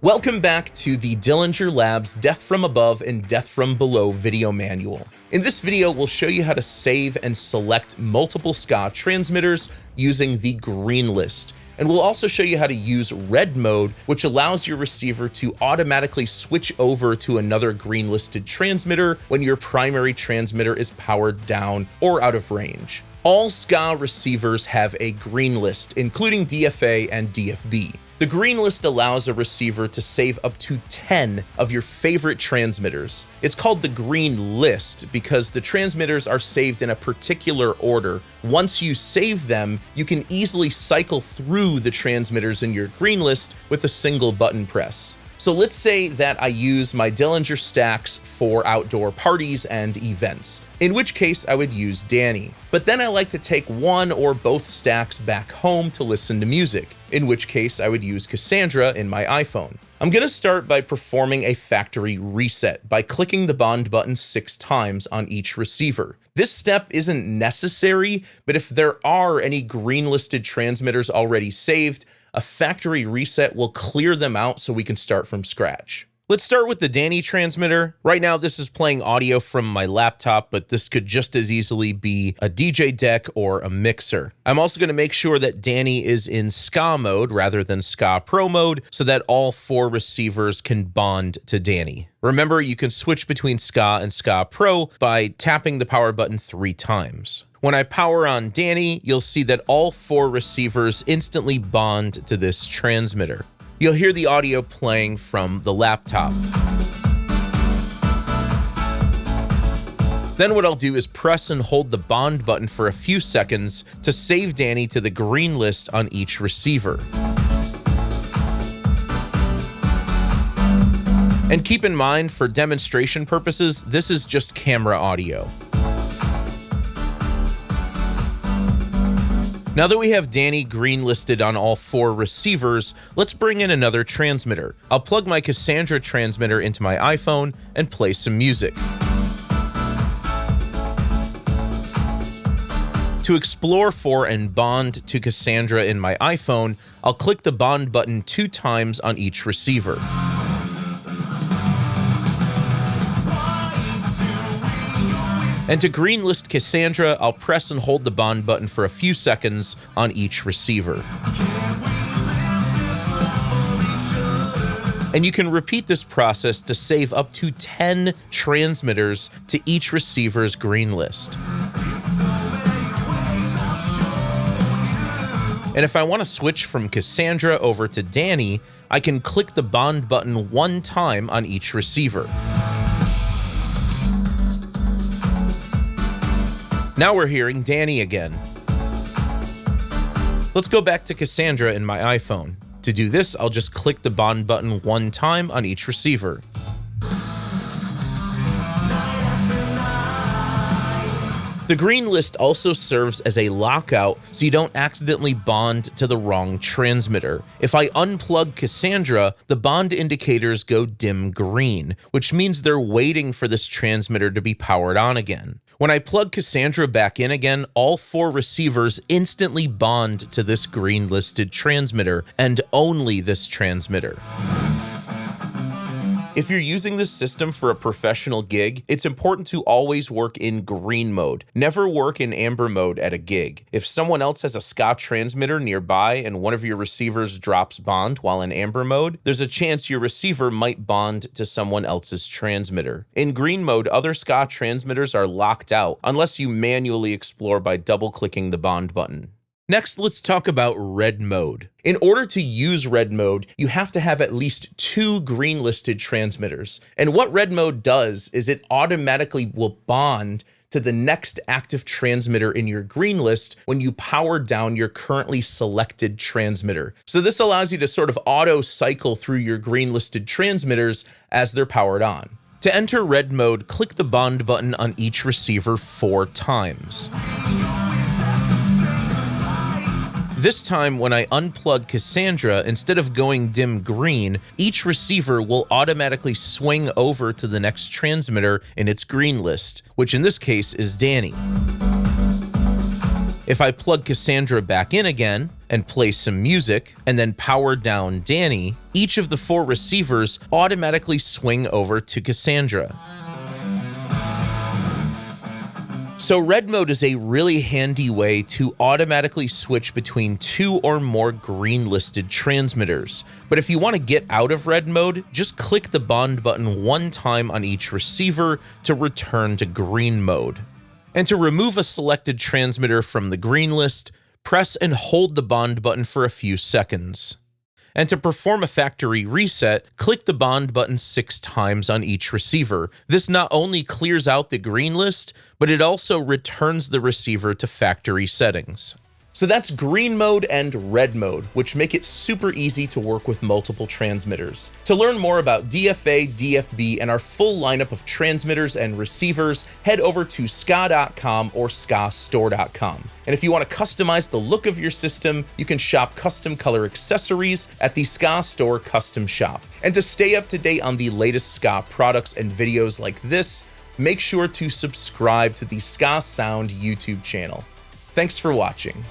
Welcome back to the Dillinger Labs Death from Above and Death from Below video manual. In this video, we'll show you how to save and select multiple SKAA transmitters using the green list. And we'll also show you how to use red mode, which allows your receiver to automatically switch over to another green listed transmitter when your primary transmitter is powered down or out of range. All SKAA receivers have a green list, including DFA and DFB. The green list allows a receiver to save up to 10 of your favorite transmitters. It's called the green list because the transmitters are saved in a particular order. Once you save them, you can easily cycle through the transmitters in your green list with a single button press. So let's say that I use my Dillinger stacks for outdoor parties and events, in which case I would use Danny. But then I like to take one or both stacks back home to listen to music, in which case I would use Cassandra in my iPhone. I'm going to start by performing a factory reset by clicking the bond button 6 times on each receiver. This step isn't necessary, but if there are any green listed transmitters already saved, a factory reset will clear them out so we can start from scratch. Let's start with the Danny transmitter. Right now, this is playing audio from my laptop, but this could just as easily be a DJ deck or a mixer. I'm also going to make sure that Danny is in SKAA mode rather than SKAA Pro mode so that all 4 receivers can bond to Danny. Remember, you can switch between SKAA and SKAA Pro by tapping the power button 3 times. When I power on Danny, you'll see that all 4 receivers instantly bond to this transmitter. You'll hear the audio playing from the laptop. Then what I'll do is press and hold the bond button for a few seconds to save Danny to the green list on each receiver. And keep in mind, for demonstration purposes, this is just camera audio. Now that we have Danny green listed on all 4 receivers, let's bring in another transmitter. I'll plug my Cassandra transmitter into my iPhone and play some music. To explore for and bond to Cassandra in my iPhone, I'll click the bond button 2 times on each receiver. And to green list Cassandra, I'll press and hold the bond button for a few seconds on each receiver. And you can repeat this process to save up to 10 transmitters to each receiver's green list. And if I want to switch from Cassandra over to Danny, I can click the bond button 1 time on each receiver. Now we're hearing Danny again. Let's go back to Cassandra in my iPhone. To do this, I'll just click the bond button 1 time on each receiver. The green list also serves as a lockout so you don't accidentally bond to the wrong transmitter. If I unplug Cassandra, the bond indicators go dim green, which means they're waiting for this transmitter to be powered on again. When I plug Cassandra back in again, all 4 receivers instantly bond to this green listed transmitter, and only this transmitter. If you're using this system for a professional gig, it's important to always work in green mode. Never work in amber mode at a gig. If someone else has a SKAA transmitter nearby and one of your receivers drops bond while in amber mode, there's a chance your receiver might bond to someone else's transmitter. In green mode, other SKAA transmitters are locked out unless you manually explore by double-clicking the bond button. Next, let's talk about red mode. In order to use red mode, you have to have at least 2 green listed transmitters. And what red mode does is it automatically will bond to the next active transmitter in your green list when you power down your currently selected transmitter. So this allows you to sort of auto cycle through your green listed transmitters as they're powered on. To enter red mode, click the bond button on each receiver 4 times. This time, when I unplug Cassandra, instead of going dim green, each receiver will automatically swing over to the next transmitter in its green list, which in this case is Danny. If I plug Cassandra back in again and play some music and then power down Danny, each of the 4 receivers automatically swing over to Cassandra. So red mode is a really handy way to automatically switch between 2 or more green listed transmitters. But if you want to get out of red mode, just click the bond button 1 time on each receiver to return to green mode. And to remove a selected transmitter from the green list, press and hold the bond button for a few seconds. And to perform a factory reset, click the bond button 6 times on each receiver. This not only clears out the green list, but it also returns the receiver to factory settings. So that's green mode and red mode, which make it super easy to work with multiple transmitters. To learn more about DFA, DFB, and our full lineup of transmitters and receivers, head over to SKAA.com or SKAAstore.com. And if you want to customize the look of your system, you can shop custom color accessories at the SKAA Store Custom Shop. And to stay up to date on the latest SKAA products and videos like this, make sure to subscribe to the SKAA Sound YouTube channel. Thanks for watching.